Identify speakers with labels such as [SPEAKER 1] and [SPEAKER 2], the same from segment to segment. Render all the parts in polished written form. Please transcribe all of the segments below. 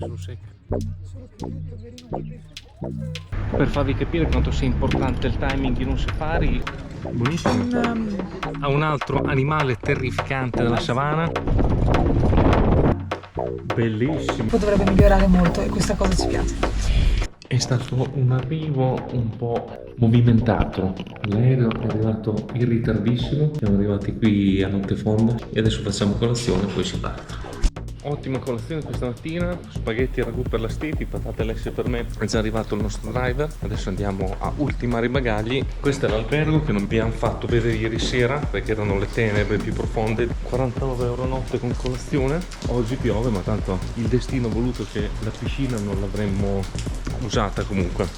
[SPEAKER 1] Sono secche. Per farvi capire quanto sia importante il timing in un safari, buonissimo. Ha un altro animale terrificante della savana. Bellissimo.
[SPEAKER 2] Dovrebbe migliorare molto e questa cosa ci piace.
[SPEAKER 1] È stato un arrivo un po' movimentato. L'aereo è arrivato in ritardissimo. Siamo arrivati qui a notte fonda e adesso facciamo colazione e poi si parte. Ottima colazione questa mattina, spaghetti e ragù per la Stiti, patate lesse per me. È già arrivato il nostro driver, adesso andiamo a ultimare i bagagli. Questo è l'albergo che non abbiamo fatto vedere ieri sera perché erano le tenebre più profonde. 49 euro a notte con colazione. Oggi piove, ma tanto il destino ha voluto che la piscina non l'avremmo usata comunque.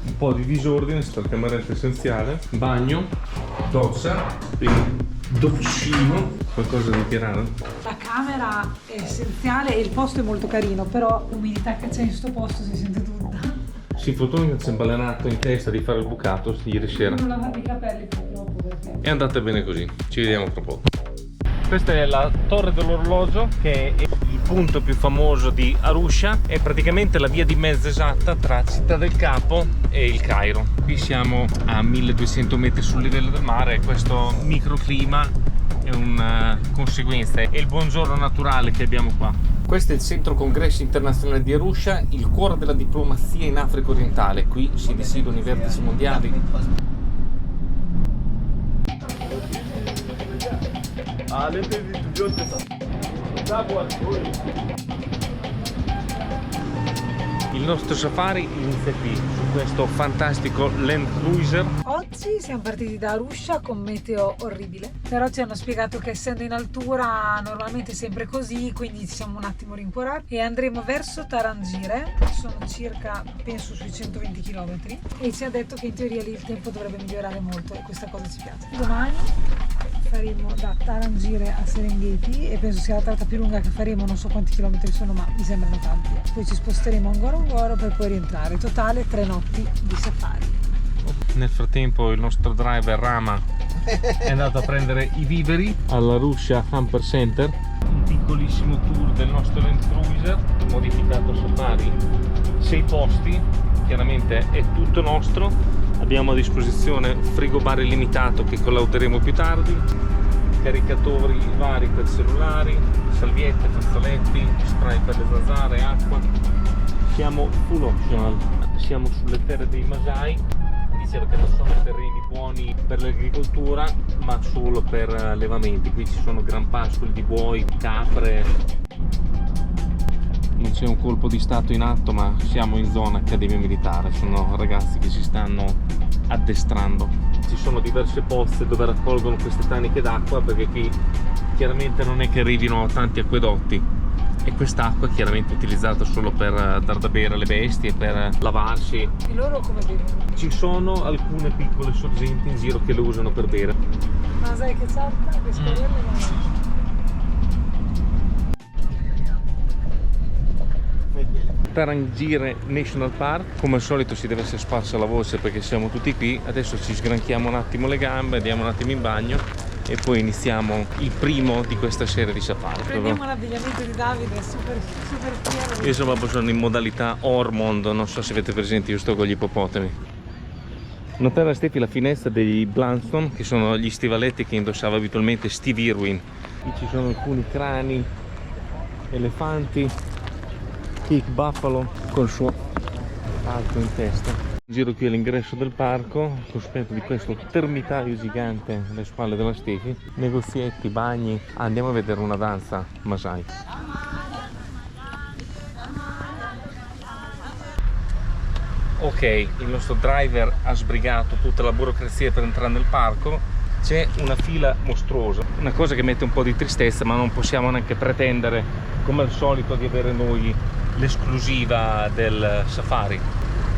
[SPEAKER 1] Un po' di disordine, sta il cameretta essenziale, bagno, doccia, docino. Qualcosa da dichiarare?
[SPEAKER 2] La camera è essenziale e il posto è molto carino, però l'umidità che c'è in sto posto si sente tutta.
[SPEAKER 1] Si fortuna che si è imbalenato in testa di fare il bucato ieri sera.
[SPEAKER 2] Non lavare i capelli purtroppo perché...
[SPEAKER 1] È andata bene così, ci vediamo tra poco. Questa è la torre dell'orologio, che è il punto più famoso di Arusha, è praticamente la via di mezza esatta tra Città del Capo e il Cairo. Qui siamo a 1200 metri sul livello del mare e questo microclima è una conseguenza, è il buongiorno naturale che abbiamo qua. Questo è il centro congressi internazionale di Arusha, il cuore della diplomazia in Africa orientale. Qui si decidono i vertici mondiali. Il nostro safari inizia qui, su questo fantastico Land Cruiser.
[SPEAKER 2] Oggi siamo partiti da Arusha con meteo orribile, però ci hanno spiegato che essendo in altura normalmente è sempre così, quindi ci siamo un attimo rincuorati e andremo verso Tarangire, sono circa penso sui 120 km e ci ha detto che in teoria lì il tempo dovrebbe migliorare molto e questa cosa ci piace. Domani faremo da Tarangire a Serengeti e penso sia la tratta più lunga che faremo, non so quanti chilometri sono ma mi sembrano tanti. Poi ci sposteremo a Ngorongoro per poi rientrare, totale 3 notti di safari.
[SPEAKER 1] Nel frattempo il nostro driver Rama è andato a prendere i viveri all'Arusha Hamper Center. Un piccolissimo tour del nostro Land Cruiser modificato safari, 6 posti, chiaramente è tutto nostro. Abbiamo a disposizione frigobar illimitato che collauderemo più tardi, caricatori vari per cellulari, salviette, fazzoletti, spray per le zanzare, acqua. Siamo full optional, siamo sulle terre dei Masai, diceva che non sono terreni buoni per l'agricoltura ma solo per allevamenti. Qui ci sono gran pascoli di buoi, capre. Non c'è un colpo di stato in atto, ma siamo in zona accademia militare, sono ragazzi che si stanno addestrando. Ci sono diverse poste dove raccolgono queste taniche d'acqua perché qui chiaramente non è che arrivino tanti acquedotti e quest'acqua è chiaramente utilizzata solo per dar da bere alle bestie, per lavarsi.
[SPEAKER 2] E loro come bevono?
[SPEAKER 1] Ci sono alcune piccole sorgenti in giro che le usano per bere.
[SPEAKER 2] Ma sai che salta? Che scorrerle non
[SPEAKER 1] Tarangire National Park, come al solito si deve essere sparsa la voce perché siamo tutti qui. Adesso ci sgranchiamo un attimo le gambe, andiamo un attimo in bagno e poi iniziamo il primo di questa serie di safari.
[SPEAKER 2] prendiamo l'abbigliamento di Davide, super fiero.
[SPEAKER 1] Io sono in modalità Ormond, non so se avete presente, io sto con gli ippopotami. Notare, Stefi, la finestra degli Blundstone, che sono gli stivaletti che indossava abitualmente Steve Irwin. Qui ci sono alcuni crani, elefanti, Kick Buffalo col suo palco in testa. Giro qui all'ingresso del parco, cospetto di questo termitaio gigante alle spalle della Stefi. Negozietti, bagni. Andiamo a vedere una danza Masai. Ok, il nostro driver ha sbrigato tutta la burocrazia per entrare nel parco. C'è una fila mostruosa, una cosa che mette un po' di tristezza, ma non possiamo neanche pretendere come al solito di avere noi l'esclusiva del safari.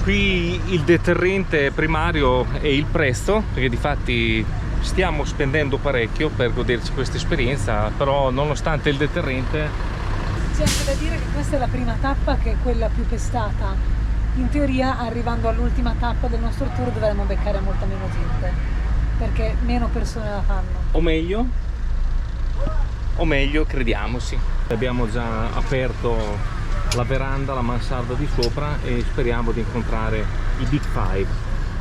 [SPEAKER 1] Qui il deterrente primario è il prezzo, perché difatti stiamo spendendo parecchio per goderci questa esperienza, però nonostante il deterrente
[SPEAKER 2] C'è anche da dire che questa è la prima tappa, che è quella più pestata. In teoria, arrivando all'ultima tappa del nostro tour, dovremmo beccare molta meno gente, perché meno persone la fanno.
[SPEAKER 1] o meglio crediamo, sì. Abbiamo già aperto la veranda, la mansarda di sopra e speriamo di incontrare i Big Five.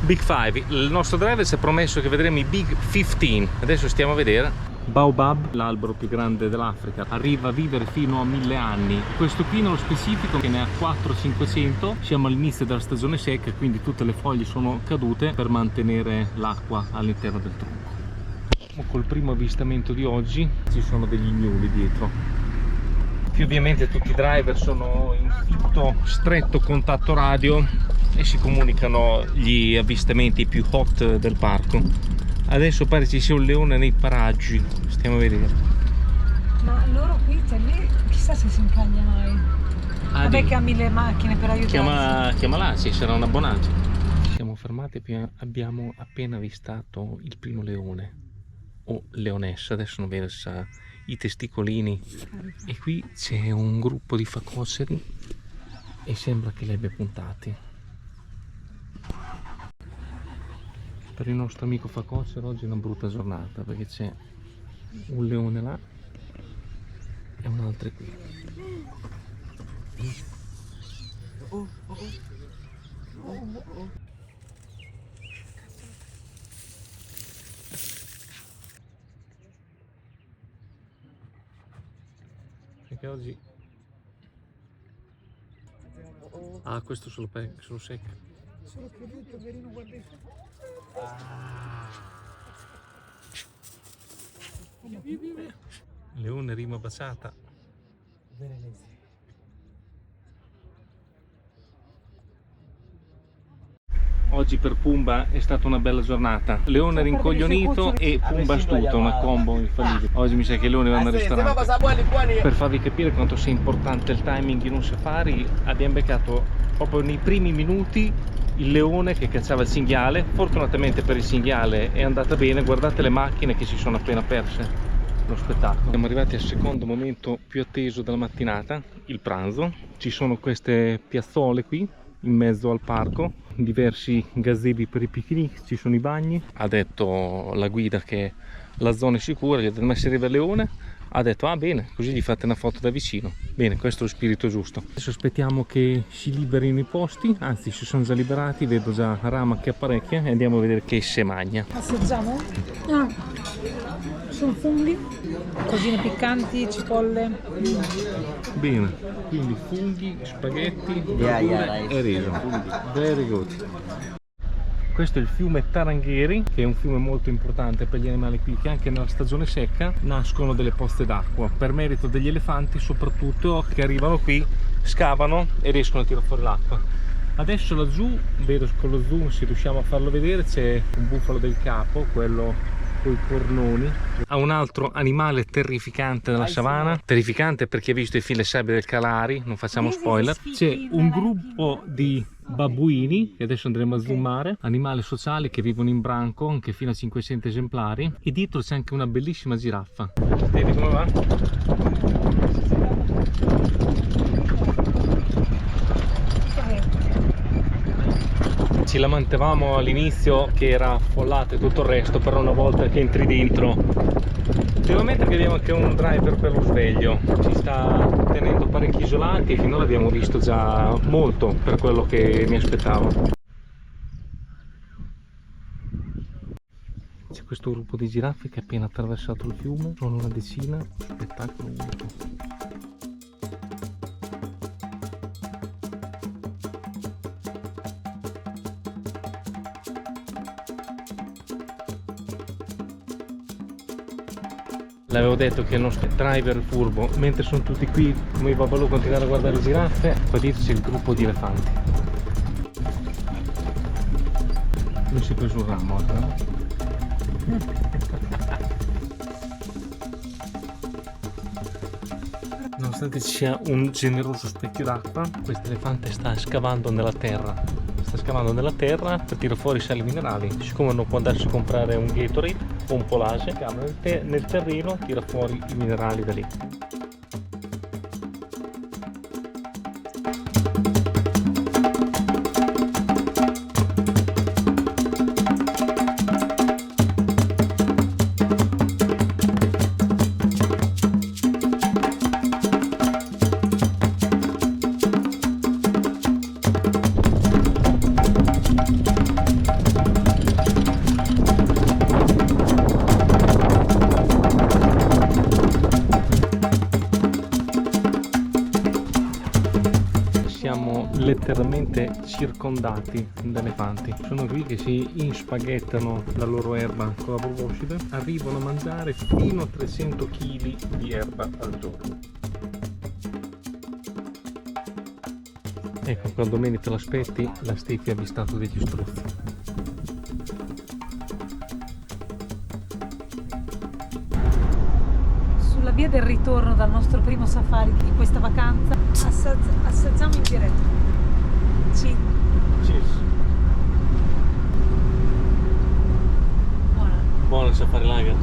[SPEAKER 1] Big Five, il nostro driver si è promesso che vedremo i Big 15. Adesso stiamo a vedere. Baobab, l'albero più grande dell'Africa, arriva a vivere fino a 1000 anni. Questo qui nello specifico che ne ha 400-500. Siamo all'inizio della stagione secca, quindi tutte le foglie sono cadute per mantenere l'acqua all'interno del tronco. Col primo avvistamento di oggi ci sono degli gnuli dietro. Qui ovviamente tutti i driver sono in fitto stretto contatto radio e si comunicano gli avvistamenti più hot del parco. Adesso pare ci sia un leone nei paraggi, stiamo a vedere.
[SPEAKER 2] Ma loro qui, lì, chissà se si incaglia mai. Vabbè che ha 1000 macchine per aiutarsi.
[SPEAKER 1] Chiamala, ci sarà un abbonato. Ci siamo fermati e abbiamo appena avvistato il primo leone o leonessa, adesso non vedo se ha i testicolini. E qui c'è un gruppo di facoceri e sembra che li abbia puntati. Per il nostro amico facocero oggi è una brutta giornata perché c'è un leone là e un altro qui. Perché oggi... Ah, questo solo secco.
[SPEAKER 2] Solo creduto, verino, guarda.
[SPEAKER 1] Leone rima baciata. Oggi per Pumba è stata una bella giornata. Leone rincoglionito e Pumba astuto, una combo infallibile. Oggi mi sa che i leoni vanno al ristorante. Per farvi capire quanto sia importante il timing in un safari, abbiamo beccato proprio nei primi minuti il leone che cacciava il cinghiale. Fortunatamente per il cinghiale è andata bene. Guardate le macchine che si sono appena perse, lo spettacolo. Siamo arrivati al secondo momento più atteso della mattinata, il pranzo. Ci sono queste piazzole qui in mezzo al parco, diversi gazebi per i picnic, ci sono i bagni. Ha detto la guida che la zona è sicura, gli ha detto ma se arriva il leone, ha detto ah bene, così gli fate una foto da vicino. Bene, questo è lo spirito giusto. Adesso aspettiamo che si liberino i posti, anzi si sono già liberati, vedo già Rama che apparecchia e andiamo a vedere che se magna.
[SPEAKER 2] Assaggiamo? Ah, sono funghi, cosine piccanti, cipolle.
[SPEAKER 1] Bene, quindi funghi, spaghetti, verdure e riso. Very good. Questo è il fiume Tarangheri, che è un fiume molto importante per gli animali qui, che anche nella stagione secca nascono delle poste d'acqua, per merito degli elefanti soprattutto, che arrivano qui, scavano e riescono a tirare fuori l'acqua. Adesso laggiù, vedo con lo zoom se riusciamo a farlo vedere, c'è un bufalo del capo, quello con i cornoni. Ha un altro animale terrificante della savana, terrificante per chi ha visto i film Le sabbie del Calari, non facciamo spoiler. C'è un gruppo di babbuini, che adesso andremo a zoomare, animali sociali che vivono in branco, anche fino a 500 esemplari, e dietro c'è anche una bellissima giraffa. Vedi come va? Ci lamentavamo all'inizio che era affollato e tutto il resto, però una volta che entri dentro devo ammettere che abbiamo anche un driver per lo sveglio, ci sta tenendo parecchi isolati e finora abbiamo visto già molto per quello che mi aspettavo. C'è questo gruppo di giraffe che ha appena attraversato il fiume, sono una decina, spettacolo unico. L'avevo detto che il nostro driver furbo, mentre sono tutti qui come i babalù continuare a guardare le giraffe, qua dietro c'è il gruppo di elefanti. Non si è preso un ramo, no? Nonostante ci sia un generoso specchio d'acqua, questo elefante sta scavando nella terra. Sta scavando nella terra per tirare fuori sali minerali. Siccome non può andarsi a comprare un Gatorade o un Polase, scava nel terreno, tira fuori i minerali da lì. siamo letteralmente circondati da elefanti. Sono qui che si inspaghettano la loro erba con la proboscide, arrivano a mangiare fino a 300 kg di erba al giorno. Ecco, quando meno te l'aspetti, la Stefi ha avvistato degli struzzi.
[SPEAKER 2] Sulla via del ritorno dal nostro primo safari di questa vacanza, assaggiamo in diretta.
[SPEAKER 1] Cheers.
[SPEAKER 2] Buona.
[SPEAKER 1] Buona il safari lager.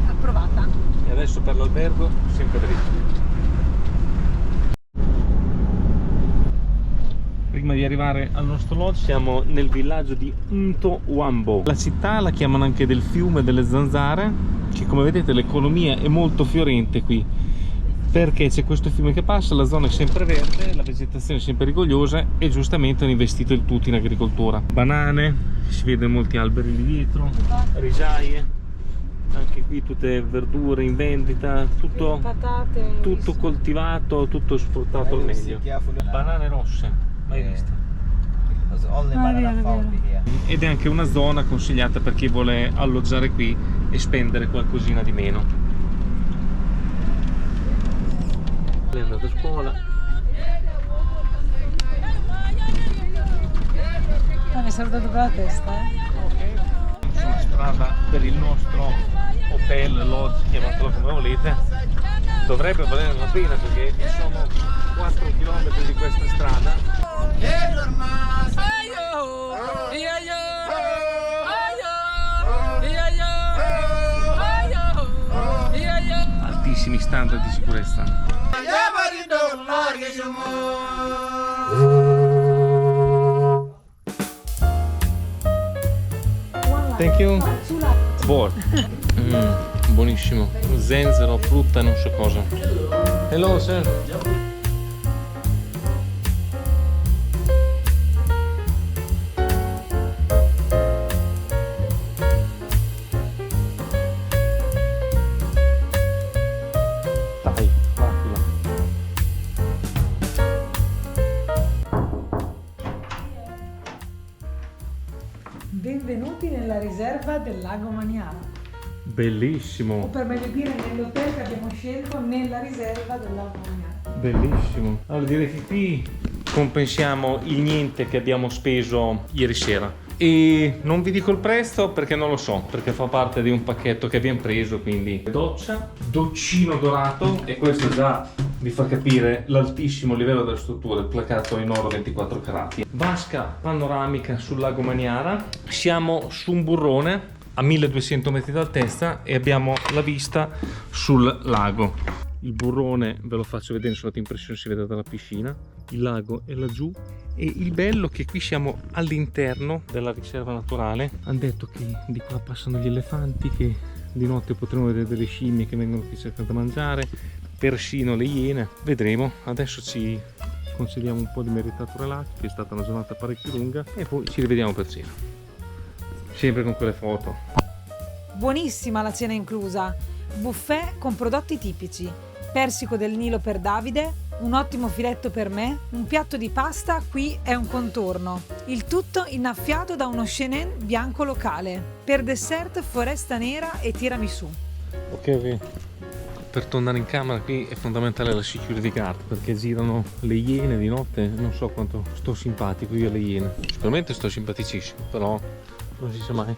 [SPEAKER 2] Approvata.
[SPEAKER 1] E adesso per l'albergo, sempre dritto. Prima di arrivare al nostro lodge siamo nel villaggio di Mtowambo. La città la chiamano anche del fiume delle zanzare, che come vedete l'economia è molto fiorente qui, perché c'è questo fiume che passa, la zona è sempre verde, la vegetazione è sempre rigogliosa e giustamente hanno investito il tutto in agricoltura. Banane, si vedono molti alberi lì dietro, risaie, anche qui tutte verdure in vendita, tutto,
[SPEAKER 2] patate,
[SPEAKER 1] tutto coltivato, tutto sfruttato al meglio. Banane rosse. Mai vista. Ed è anche una zona consigliata per chi vuole alloggiare qui e spendere qualcosina di meno. Lei è andata a scuola.
[SPEAKER 2] mi è salutato per la testa,
[SPEAKER 1] Sulla strada per il nostro hotel, lodge, chiamatelo come volete. Dovrebbe valere la pena perché sono 4 km di questa strada. Altissimi standard di sicurezza. Thank you. Buono. Buonissimo. Zenzero, frutta e non so cosa. Hello sir. Dai, fatela.
[SPEAKER 2] Benvenuti nella riserva del Lago Maniara, o
[SPEAKER 1] Bellissimo.
[SPEAKER 2] per meglio dire nell'hotel che abbiamo scelto nella riserva del Lago Maniara.
[SPEAKER 1] Bellissimo. Allora direi che qui compensiamo il niente che abbiamo speso ieri sera. E non vi dico il prezzo perché non lo so, perché fa parte di un pacchetto che abbiamo preso, quindi doccia, doccino dorato, e questo già vi fa capire l'altissimo livello della struttura, il placato in oro 24 carati. Vasca panoramica sul lago Maniara. Siamo su un burrone a 1200 metri d'altezza e abbiamo la vista sul lago. Il burrone ve lo faccio vedere, sulla impressione si vede dalla piscina, il lago è laggiù e il bello è che qui siamo all'interno della riserva naturale. Hanno detto che di qua passano gli elefanti, che di notte potremo vedere delle scimmie che vengono qui cercando da mangiare, persino le iene, vedremo. Adesso ci concediamo un po' di meritato relax, che è stata una giornata parecchio lunga, e poi ci rivediamo per cena, sempre con quelle foto.
[SPEAKER 2] Buonissima la cena inclusa, buffet con prodotti tipici, persico del Nilo per Davide, un ottimo filetto per me, un piatto di pasta, qui è un contorno. Il tutto innaffiato da uno Chenin bianco locale. Per dessert foresta nera e tiramisù.
[SPEAKER 1] Ok. Per tornare in camera qui è fondamentale la security guard, perché girano le iene di notte. Non so quanto sto simpatico io alle iene. Sicuramente sto simpaticissimo, però non si sa mai.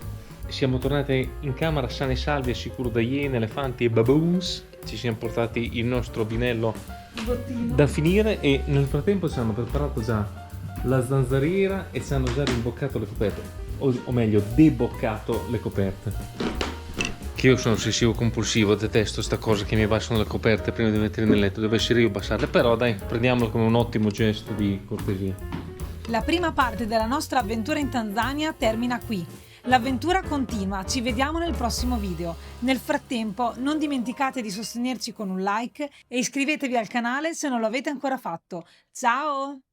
[SPEAKER 1] Siamo tornati in camera sani e salvi e sicuri da iene, elefanti e baboons. Ci siamo portati il nostro vinello da finire e nel frattempo ci hanno preparato già la zanzariera e ci hanno già rimboccato le coperte, o meglio deboccato le coperte. Che io sono ossessivo compulsivo, detesto sta cosa che mi abbassano le coperte prima di mettere nel letto, devo essere io a abbassarle, però dai, prendiamolo come un ottimo gesto di cortesia.
[SPEAKER 2] La prima parte della nostra avventura in Tanzania termina qui. L'avventura continua, ci vediamo nel prossimo video. Nel frattempo non dimenticate di sostenerci con un like e iscrivetevi al canale se non lo avete ancora fatto. Ciao!